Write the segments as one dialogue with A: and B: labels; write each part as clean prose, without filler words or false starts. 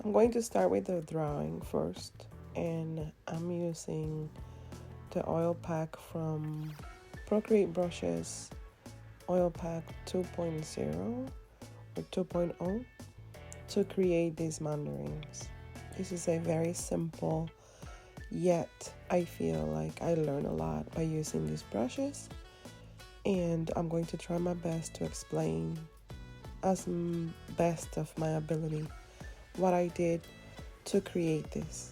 A: I'm going to start with the drawing first, and I'm using the oil pack from Procreate brushes, oil pack 2.0 or 2.0 to create these mandarins. This is a very simple, yet I feel like I learn a lot by using these brushes, and I'm going to try my best to explain as best of my ability what I did to create this.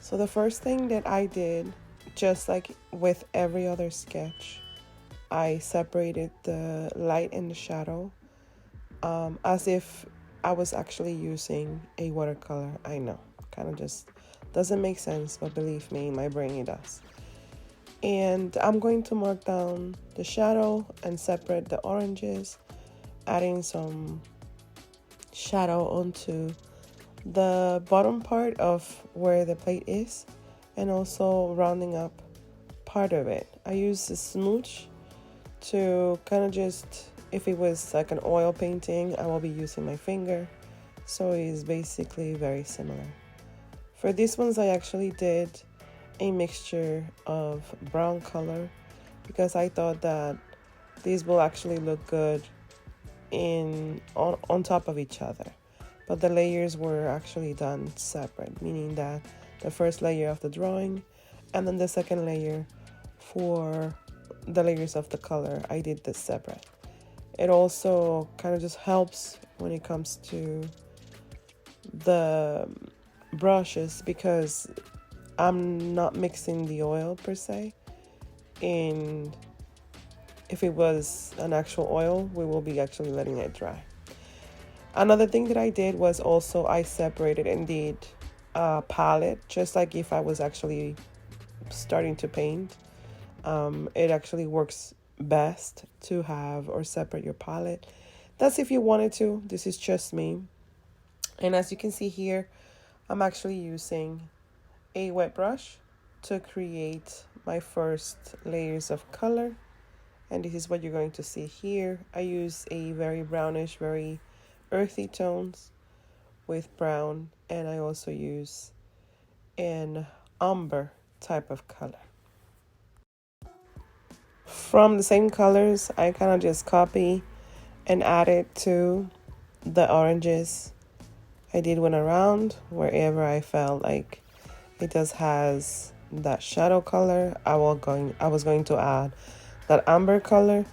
A: So the first thing that I did, just like with every other sketch, I separated the light and the shadow as if I was actually using a watercolor. I know, kind of just doesn't make sense, but believe me, in my brain it does. And I'm going to mark down the shadow and separate the oranges, adding some shadow onto the bottom part of where the plate is, and also rounding up part of it. I use a smooch to kind of just, if it was like an oil painting, I will be using my finger, so it's basically very similar. For these ones, I actually did a mixture of brown color because I thought that these will actually look good on top of each other, but the layers were actually done separate, meaning that the first layer of the drawing and then the second layer for the layers of the color, I did this separate. It also kind of just helps when it comes to the brushes because I'm not mixing the oil per se. And if it was an actual oil, we will be actually letting it dry. Another thing that I did was also I separated and did a palette, just like if I was actually starting to paint. It actually works best to have or separate your palette. That's if you wanted to. This is just me. And as you can see here, I'm actually using a wet brush to create my first layers of color. And this is what you're going to see here. I use a very brownish, very earthy tones with brown, and I also use an umber type of color. From the same colors, I kind of just copy and add it to the oranges. I did one around wherever I felt like it just has that shadow color. I was going to add that amber color.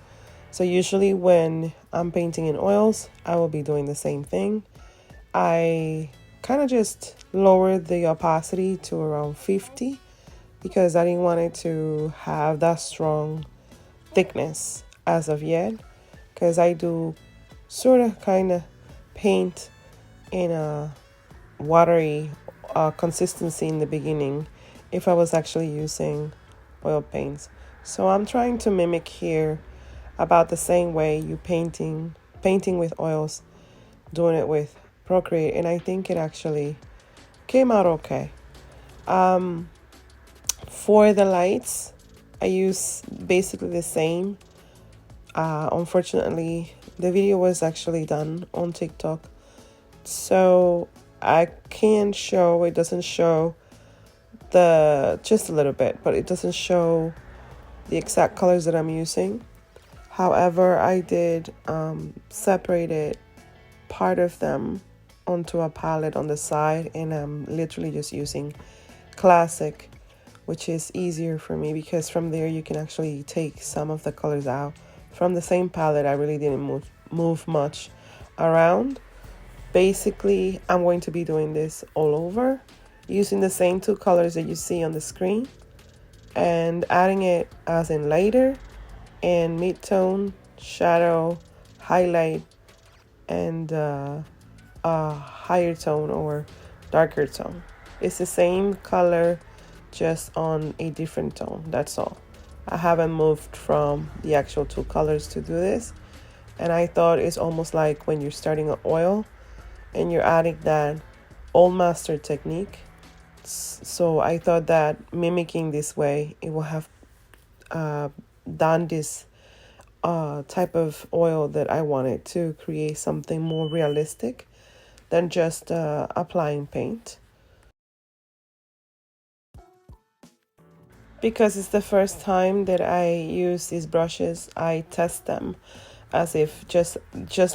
A: So usually when I'm painting in oils, I will be doing the same thing. I kind of just lowered the opacity to around 50 because I didn't want it to have that strong thickness as of yet, because I do sort of kind of paint in a watery consistency in the beginning if I was actually using oil paints. So I'm trying to mimic here about the same way you painting with oils, doing it with Procreate, and I think it actually came out okay. For the lights, I use basically the same. Unfortunately, the video was actually done on TikTok, so I can show, it doesn't show just a little bit, but it doesn't show the exact colors that I'm using. However, I did separate part of them onto a palette on the side, and I'm literally just using classic, which is easier for me because from there you can actually take some of the colors out. From the same palette, I really didn't move much around. Basically, I'm going to be doing this all over using the same two colors that you see on the screen and adding it as in lighter and mid-tone, shadow, highlight, and a higher tone or darker tone. It's the same color, just on a different tone. That's all. I haven't moved from the actual two colors to do this. And I thought it's almost like when you're starting an oil and you're adding that old master technique. So I thought that mimicking this way, it will have done this type of oil that I wanted to create something more realistic than just applying paint. Because it's the first time that I use these brushes, I test them as if just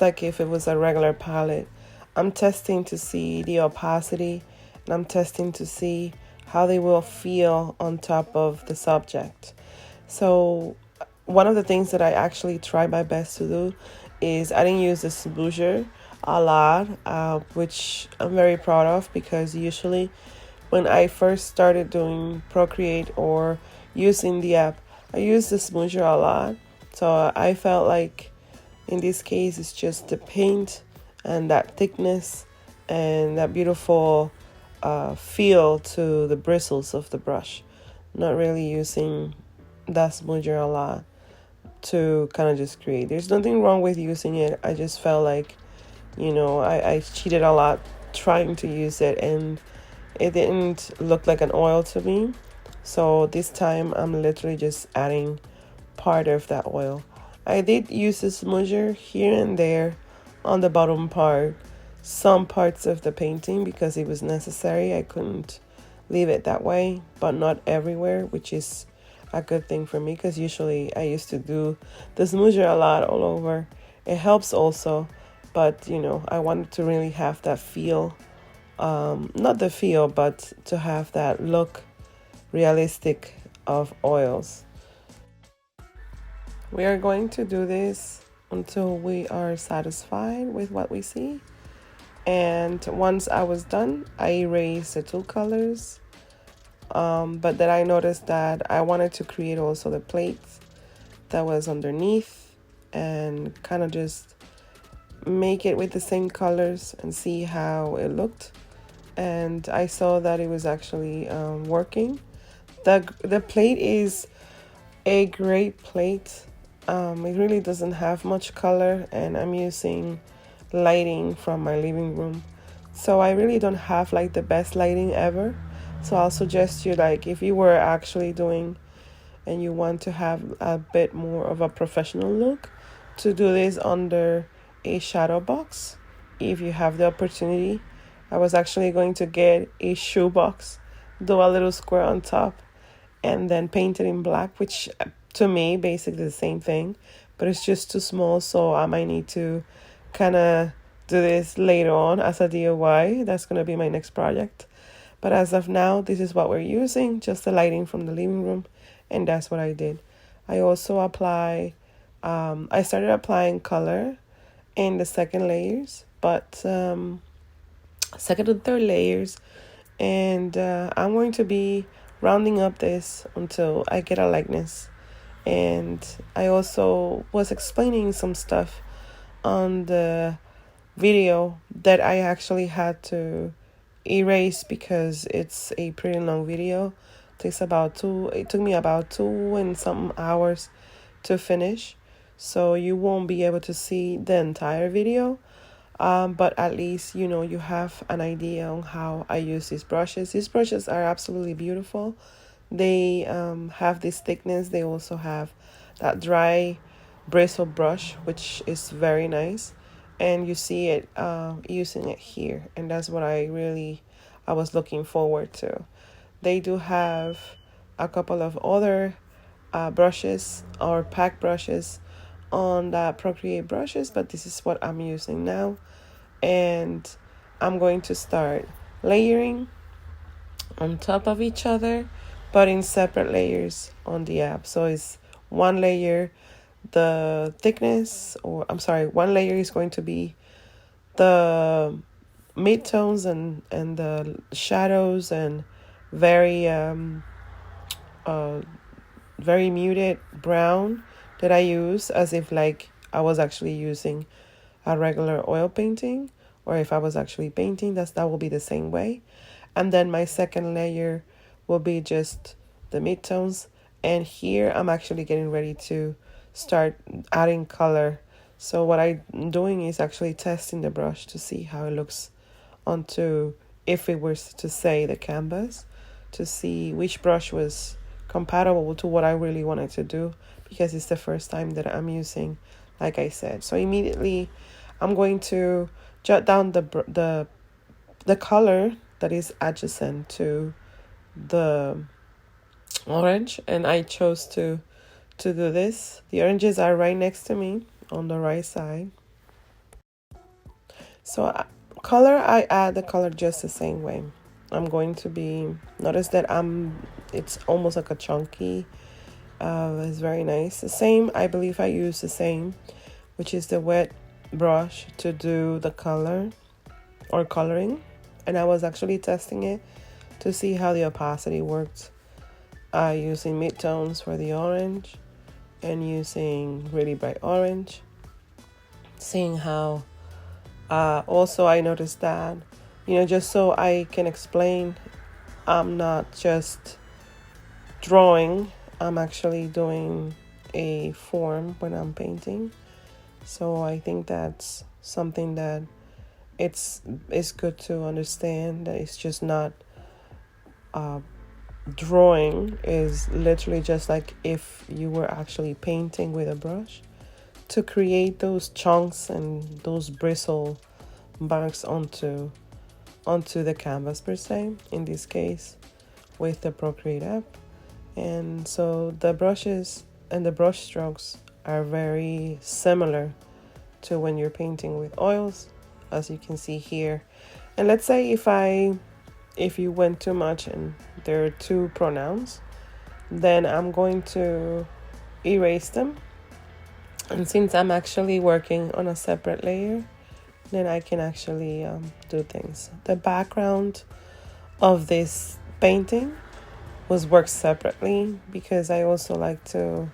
A: like if it was a regular palette. I'm testing to see the opacity, and I'm testing to see how they will feel on top of the subject. So one of the things that I actually try my best to do is I didn't use the smudger a lot, which I'm very proud of, because usually when I first started doing Procreate or using the app, I used the smudger a lot. So I felt like in this case it's just the paint and that thickness and that beautiful feel to the bristles of the brush. Not really using that smudger a lot to kind of just create. There's nothing wrong with using it. I just felt like, I cheated a lot trying to use it, and it didn't look like an oil to me. So this time I'm literally just adding part of that oil. I did use a smudger here and there on the bottom part, some parts of the painting, because it was necessary. I couldn't leave it that way, but not everywhere, which is a good thing for me, because usually I used to do the smudger a lot all over. It helps also, but I wanted to really have that feel, not the feel, but to have that look realistic of oils. We are going to do this until we are satisfied with what we see. And once I was done, I erased the two colors. But then I noticed that I wanted to create also the plates that was underneath, and kind of just make it with the same colors and see how it looked. And I saw that it was actually working. The plate is a great plate. It really doesn't have much color, and I'm using lighting from my living room. So I really don't have like the best lighting ever. So I'll suggest you, like, if you were actually doing and you want to have a bit more of a professional look, to do this under a shadow box if you have the opportunity. I was actually going to get a shoe box, do a little square on top, and then paint it in black, which to me basically the same thing, but it's just too small, so I might need to kind of do this later on as a DIY. That's going to be my next project. But as of now, this is what we're using, just the lighting from the living room, and that's what I did. I also I started applying color in the second layers, but second and third layers, and I'm going to be rounding up this until I get a likeness. And I also was explaining some stuff on the video that I actually had to erase because it's a pretty long video. It took me about 2 and some hours to finish, so you won't be able to see the entire video. But at least you have an idea on how I use these brushes. These brushes are absolutely beautiful. They have this thickness. They also have that dry bristle brush, which is very nice, and you see it using it here, and that's what I was looking forward to. They do have a couple of other brushes or pack brushes on that Procreate brushes, but this is what I'm using now. And I'm going to start layering on top of each other, but in separate layers on the app. So it's one layer, the thickness, or I'm sorry, one layer is going to be the midtones and the shadows and very very muted brown that I use, as if like I was actually using a regular oil painting, or if I was actually painting, that will be the same way. And then my second layer will be just the midtones, and here I'm actually getting ready to start adding color. So what I'm doing is actually testing the brush to see how it looks onto, if it was to say the canvas, to see which brush was compatible to what I really wanted to do, because it's the first time that I'm using, like I said. So immediately I'm going to jot down the the color that is adjacent to the orange, and I chose to do this. The oranges are right next to me on the right side. So color, I add the color just the same way. I'm going to be, notice that it's almost like a chunky. It's very nice. The same, I believe I use the same, which is the wet brush to do the color or coloring. And I was actually testing it to see how the opacity worked. Using midtones for the orange and using really bright orange. Seeing how, also I noticed that, just so I can explain, I'm not just drawing, I'm actually doing a form when I'm painting. So I think that's something that it's good to understand, that it's just not drawing is literally just like if you were actually painting with a brush to create those chunks and those bristle marks onto the canvas per se, in this case with the Procreate app. And so the brushes and the brush strokes are very similar to when you're painting with oils, as you can see here. And let's say if you went too much and there are two pronouns, then I'm going to erase them. And since I'm actually working on a separate layer, then I can actually do things. The background of this painting was worked separately because I also like to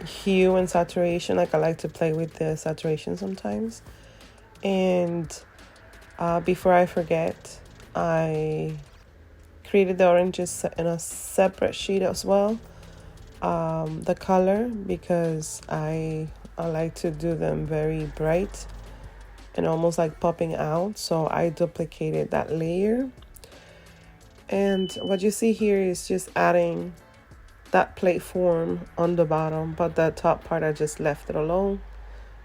A: hue and saturation. Like I like to play with the saturation sometimes. And before I forget, I created the oranges in a separate sheet as well. The color, because I like to do them very bright and almost like popping out. So I duplicated that layer. And what you see here is just adding that plate form on the bottom, but the top part I just left it alone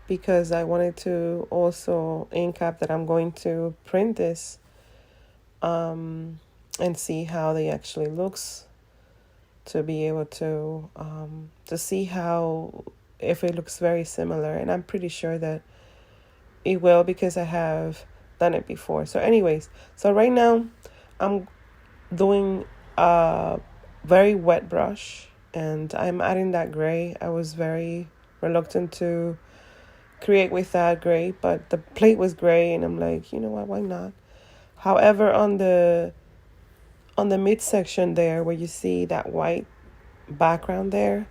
A: because I wanted to also ink cap that I'm going to print this and see how they actually looks, to be able to see how, if it looks very similar. And I'm pretty sure that it will because I have done it before. So anyways, so right now I'm doing a very wet brush and I'm adding that gray. I was very reluctant to create with that gray, but the plate was gray and I'm like, you know what, why not? However, on the midsection there where you see that white background there,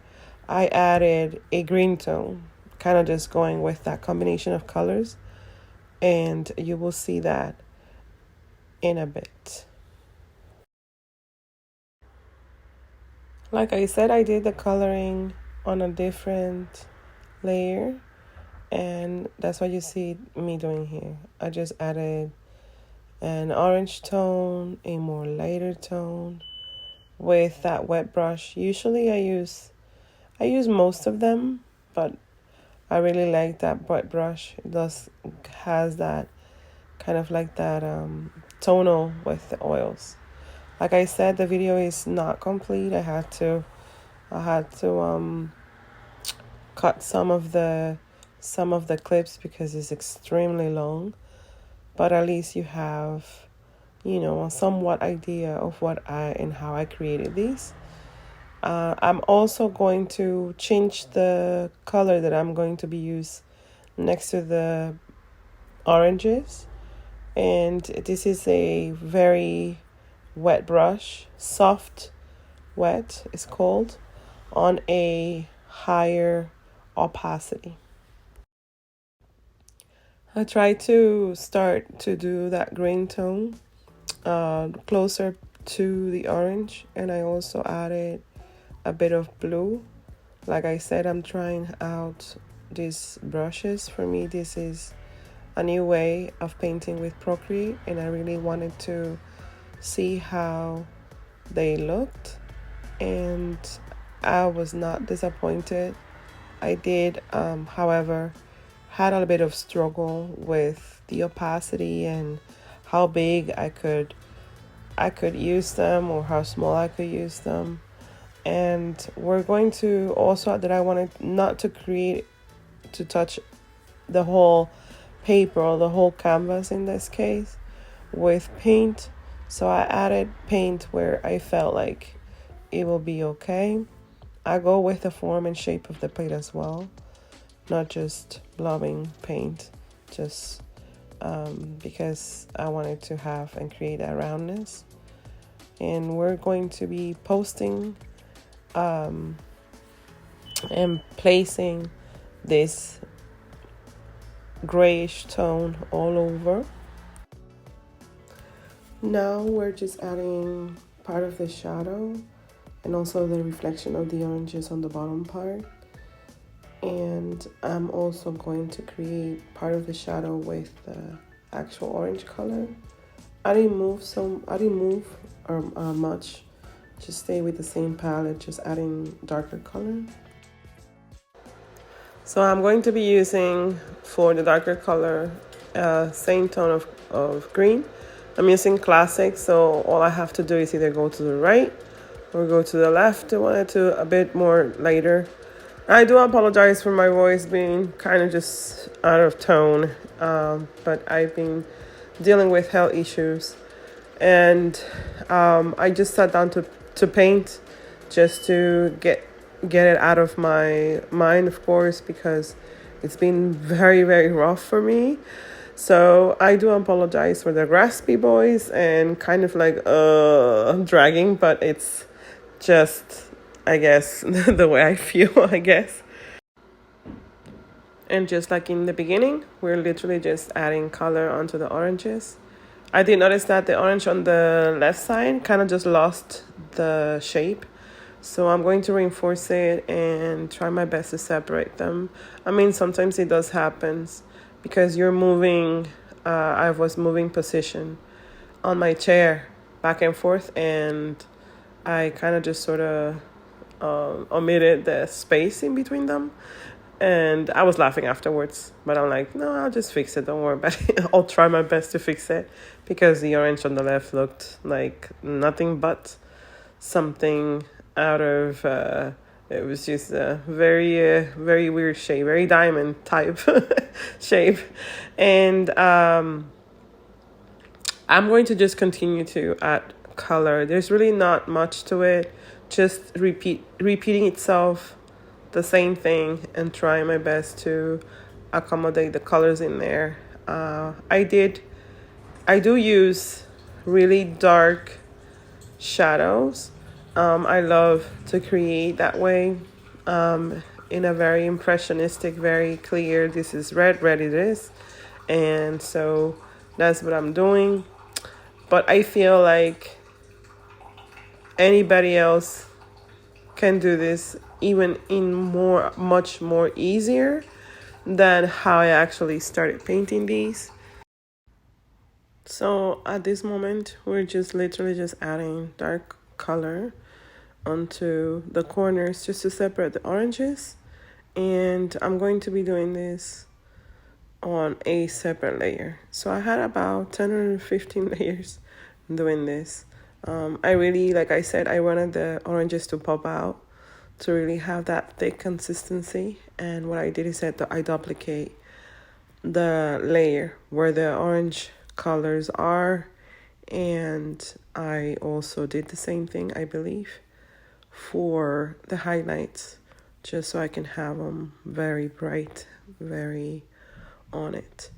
A: I added a green tone, kind of just going with that combination of colors, and you will see that in a bit. Like I said, I did the coloring on a different layer, and that's what you see me doing here. I just added an orange tone, a more lighter tone with that wet brush. Usually I use most of them, but I really like that wet brush. It has that kind of like that tonal with the oils. Like I said, the video is not complete. I had to cut some of the clips because it's extremely long. But at least you have, a somewhat idea of what and how I created these. I'm also going to change the color that I'm going to be used next to the oranges. And this is a very wet brush, soft wet it's called, on a higher opacity. I try to start to do that green tone closer to the orange, and I also added a bit of blue. Like I said, I'm trying out these brushes. For me, this is a new way of painting with Procreate, and I really wanted to see how they looked, and I was not disappointed. I did, however, had a bit of struggle with the opacity and how big I could use them or how small I could use them. And we're going to also, that I wanted not to touch the whole paper or the whole canvas in this case with paint. So I added paint where I felt like it will be okay. I go with the form and shape of the plate as well, not just blobbing paint, just because I wanted to have and create a roundness. And we're going to be posting and placing this grayish tone all over. Now we're just adding part of the shadow and also the reflection of the oranges on the bottom part. And I'm also going to create part of the shadow with the actual orange color. I didn't move much, just stay with the same palette, just adding darker color. So I'm going to be using, for the darker color, same tone of green. I'm using classic, so all I have to do is either go to the right or go to the left. I want it to a bit more lighter. I do apologize for my voice being kind of just out of tone, but I've been dealing with health issues, and I just sat down to paint just to get it out of my mind, of course, because it's been very, very rough for me. So I do apologize for the raspy voice and kind of like dragging, but it's just, I guess, the way I feel, I guess. And just like in the beginning, we're literally just adding color onto the oranges. I did notice that the orange on the left side kind of just lost the shape. So I'm going to reinforce it and try my best to separate them. I mean, sometimes it does happen because you're moving, I was moving position on my chair back and forth, and I kind of just sort of omitted the space in between them. And I was laughing afterwards, but I'm like, no, I'll just fix it. Don't worry about it. I'll try my best to fix it, because the orange on the left looked like nothing but something out of, it was just a very, very weird shape, very diamond type shape. And I'm going to just continue to add color. There's really not much to it. Just repeating itself, the same thing, and trying my best to accommodate the colors in there. I do use really dark shadows. I love to create that way, in a very impressionistic, very clear, this is red it is. And so that's what I'm doing. But I feel like anybody else can do this even in much more easier than how I actually started painting these. So at this moment, we're just literally just adding dark color onto the corners just to separate the oranges. And I'm going to be doing this on a separate layer. So I had about 10 or 15 layers doing this. I really, like I said, I wanted the oranges to pop out, to really have that thick consistency. And what I did is that I duplicate the layer where the orange colors are, and I also did the same thing, I believe, for the highlights, just so I can have them very bright, very on it.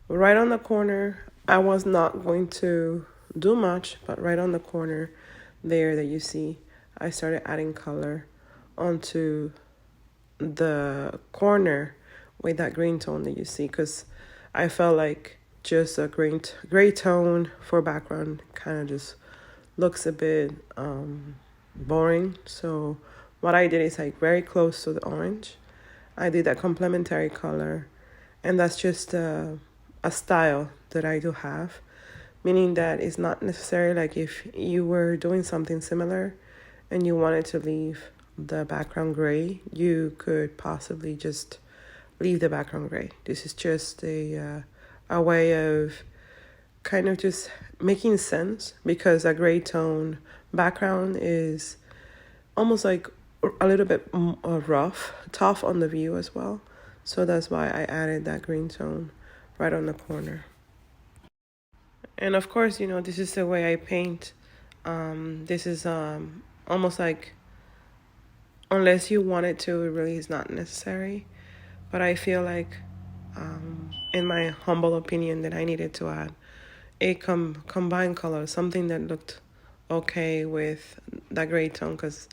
A: Right on the corner, I was not going to do much, but right on the corner there that you see, I started adding color onto the corner with that green tone that you see, because I felt like just a gray tone for background kind of just looks a bit boring. So what I did is like very close to the orange, I did that complementary color, and that's just a style that I do have, meaning that it's not necessarily like if you were doing something similar and you wanted to leave the background gray, you could possibly just leave the background gray. This is just a way of kind of just making sense because a gray tone background is almost like a little bit rough, tough on the view as well. So that's why I added that green tone right on the corner. And of course, this is the way I paint. This is almost like, unless you want it to, it really is not necessary. But I feel like, in my humble opinion, that I needed to add a combined color, something that looked okay with that gray tone, because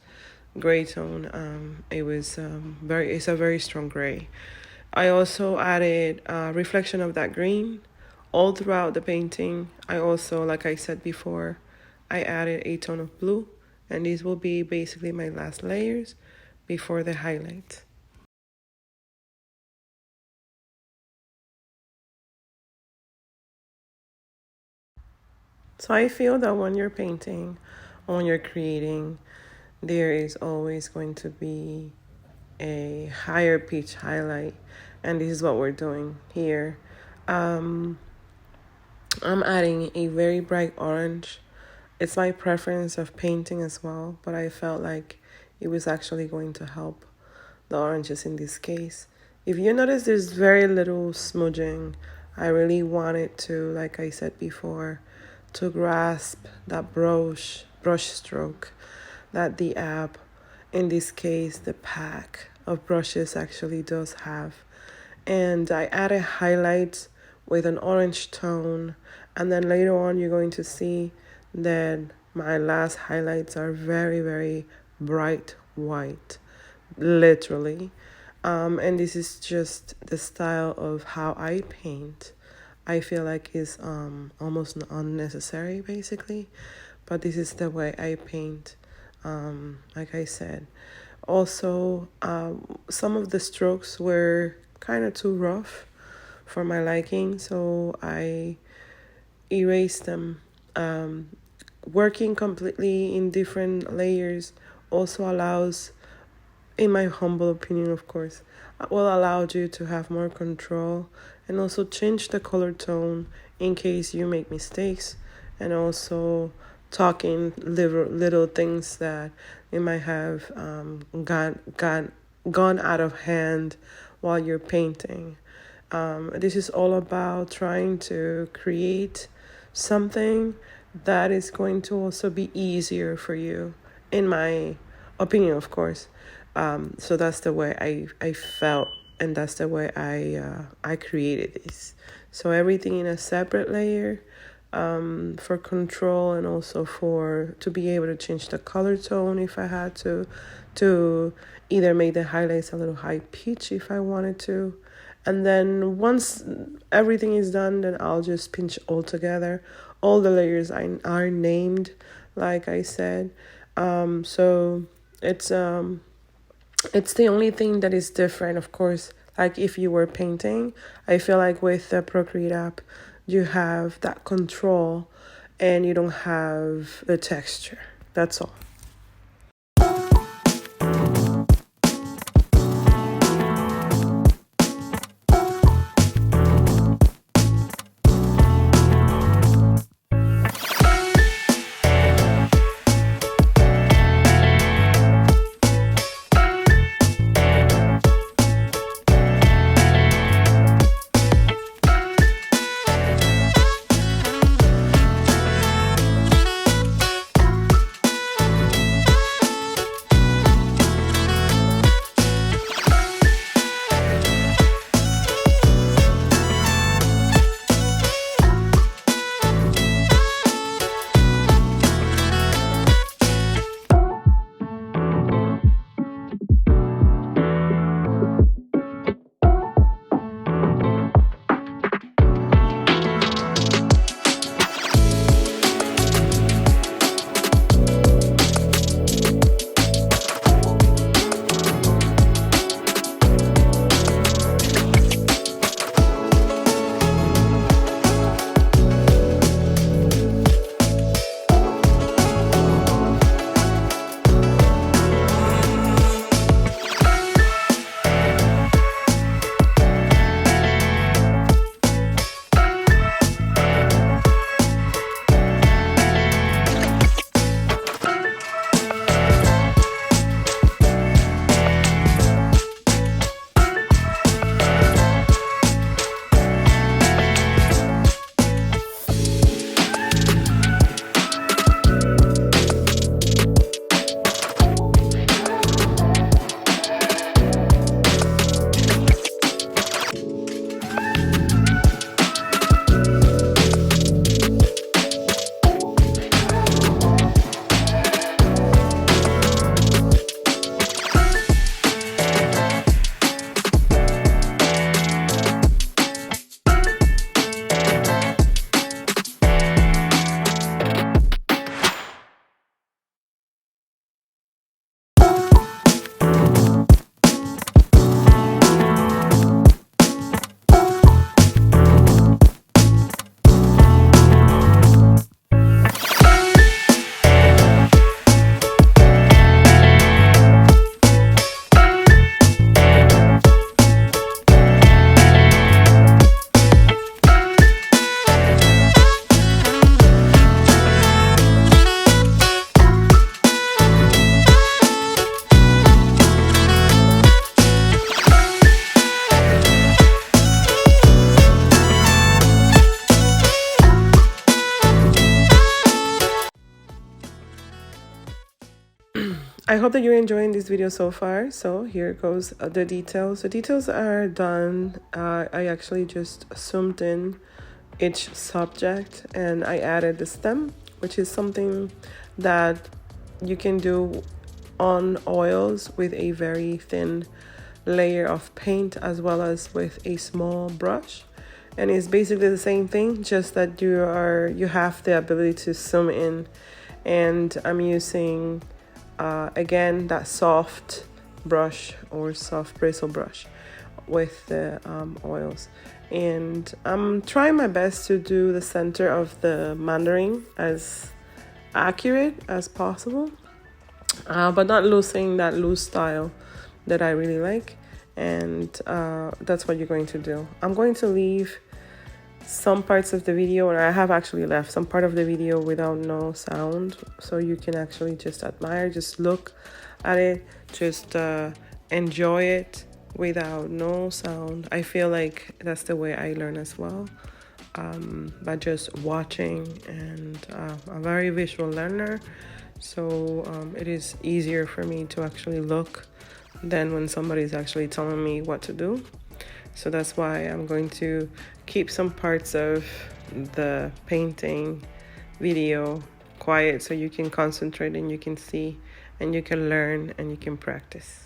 A: gray tone, it's a very strong gray. I also added a reflection of that green all throughout the painting. I also, like I said before, I added a tone of blue, and these will be basically my last layers before the highlights. So I feel that when you're painting, when you're creating, there is always going to be a higher pitch highlight, and this is what we're doing here. I'm adding a very bright orange. It's my preference of painting as well, but I felt like it was actually going to help the oranges in this case. If you notice, there's very little smudging. I really wanted to, like I said before, to grasp that brush stroke that the app, in this case the pack of brushes, actually does have. And I added highlights with an orange tone, and then later on you're going to see that my last highlights are very, very bright white, literally. And this is just the style of how I paint. I feel like it's almost unnecessary, basically, but this is the way I paint. Like I said, also some of the strokes were kind of too rough for my liking, so I erased them. Working completely in different layers also allows, in my humble opinion, of course, will allow you to have more control and also change the color tone in case you make mistakes, and also talking little things that it might have gone out of hand while you're painting. This is all about trying to create something that is going to also be easier for you, in my opinion, of course. So that's the way I felt, and that's the way I created this. So everything in a separate layer, for control, and also to be able to change the color tone if I had to either make the highlights a little high pitch if I wanted to. And then once everything is done, then I'll just pinch all together. All the layers are named, like I said. So it's the only thing that is different, of course. Like if you were painting, I feel like with the Procreate app, you have that control and you don't have the texture. That's all. I hope that you're enjoying this video so far. So here goes the details. The details are done. I actually just zoomed in each subject and I added the stem, which is something that you can do on oils with a very thin layer of paint as well as with a small brush. And it's basically the same thing, just that you have the ability to zoom in. And I'm using again that soft brush or soft bristle brush with the oils, and I'm trying my best to do the center of the mandarin as accurate as possible, but not losing that loose style that I really like. And that's what you're going to do. I'm going to leave some parts of the video, or I have actually left some part of the video without no sound, so you can actually just admire, just look at it, just enjoy it without no sound. I feel like that's the way I learn as well, by just watching, and I'm a very visual learner, so it is easier for me to actually look than when somebody's actually telling me what to do. So that's why I'm going to keep some parts of the painting video quiet so you can concentrate and you can see and you can learn and you can practice.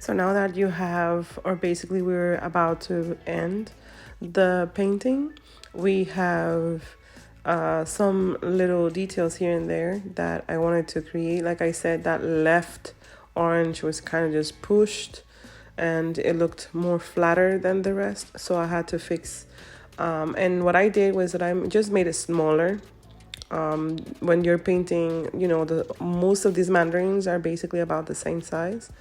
A: So now that you have, or basically we're about to end the painting, we have some little details here and there that I wanted to create. Like I said, that left orange was kind of just pushed and it looked more flatter than the rest. So I had to fix, and what I did was that I just made it smaller. When you're painting, you know, the most of these mandarins are basically about the same size.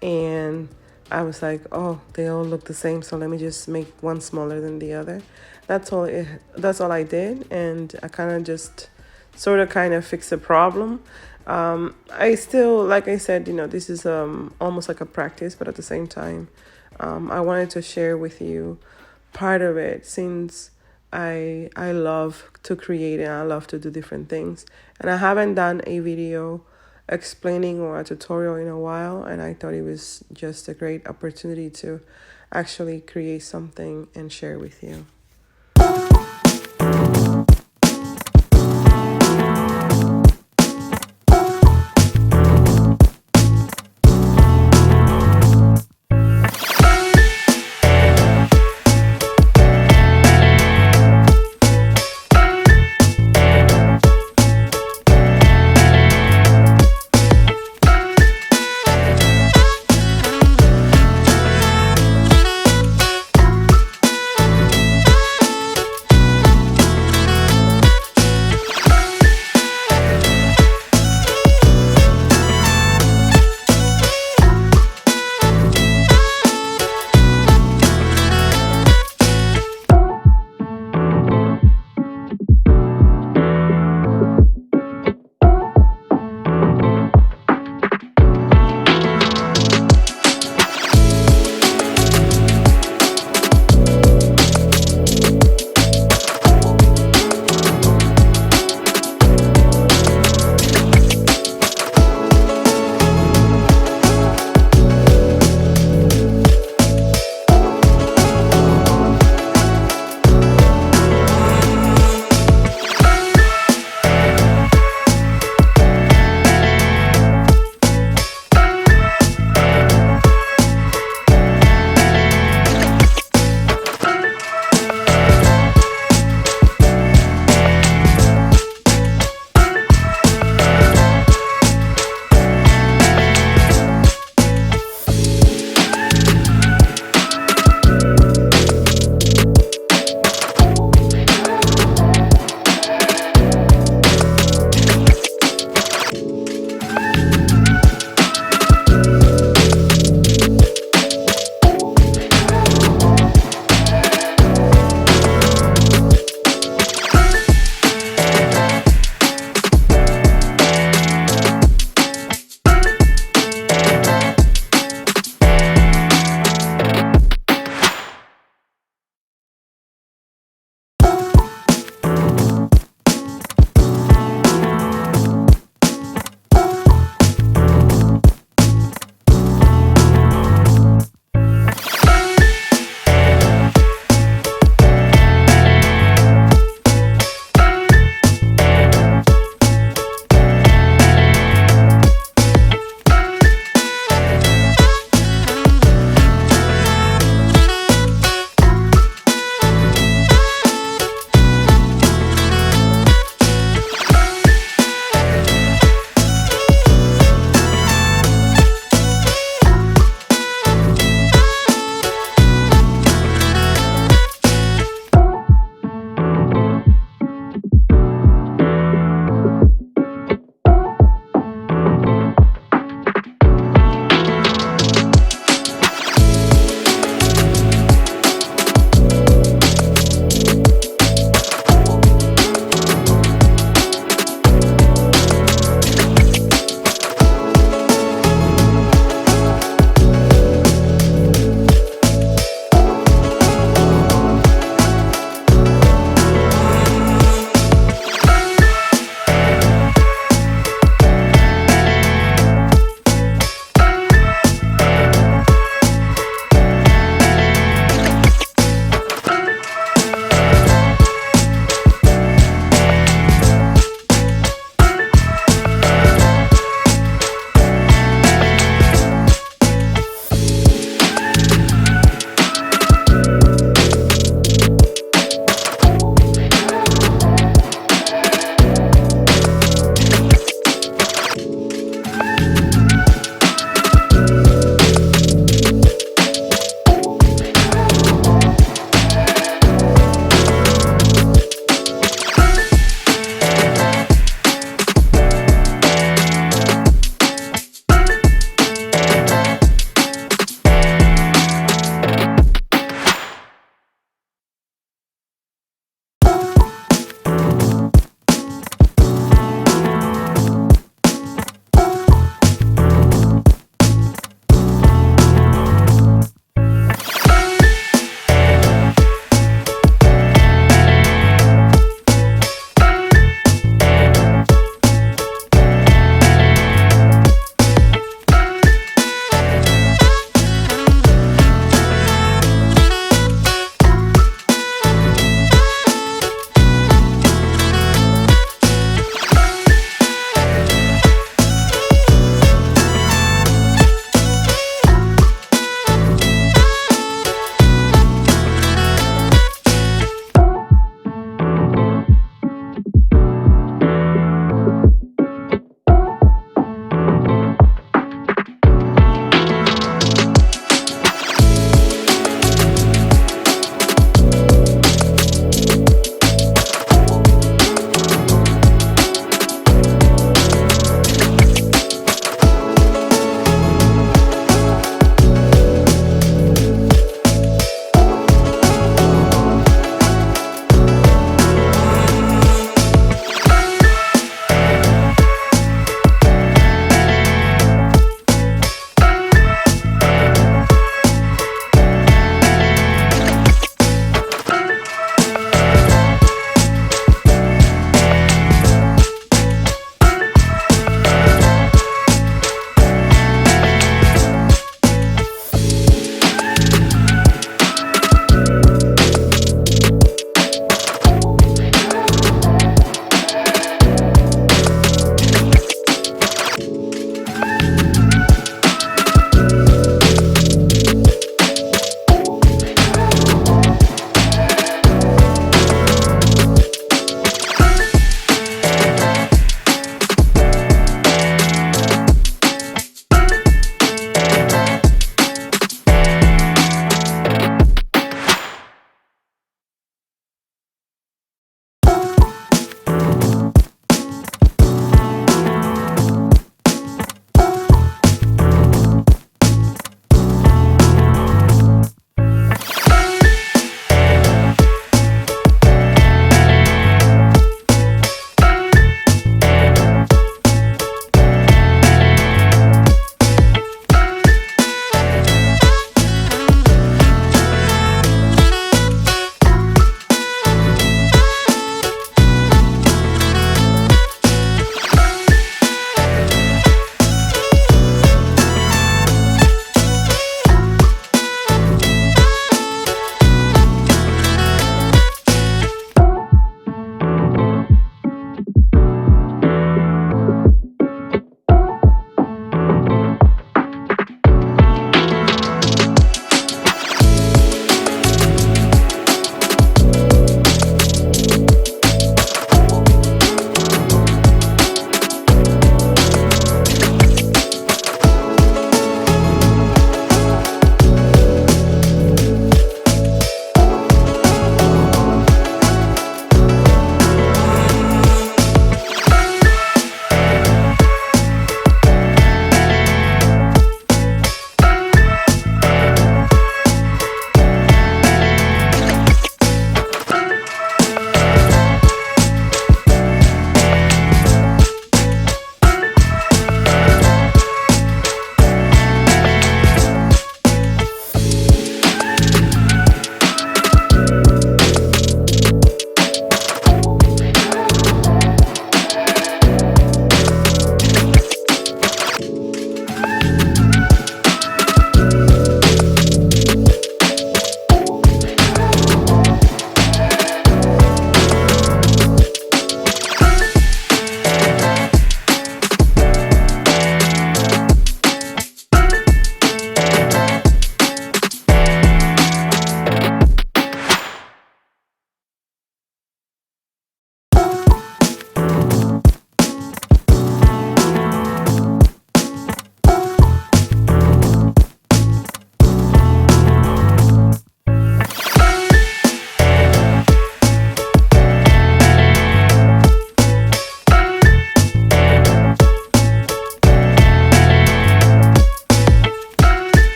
A: And I was like, oh, they all look the same, so let me just make one smaller than the other. That's all I did, and I kind of just sort of kind of fixed the problem. I still, like I said, you know, this is almost like a practice, but at the same time, I wanted to share with you part of it, since I love to create and I love to do different things, and I haven't done a video explaining or a tutorial in a while, and I thought it was just a great opportunity to actually create something and share with you.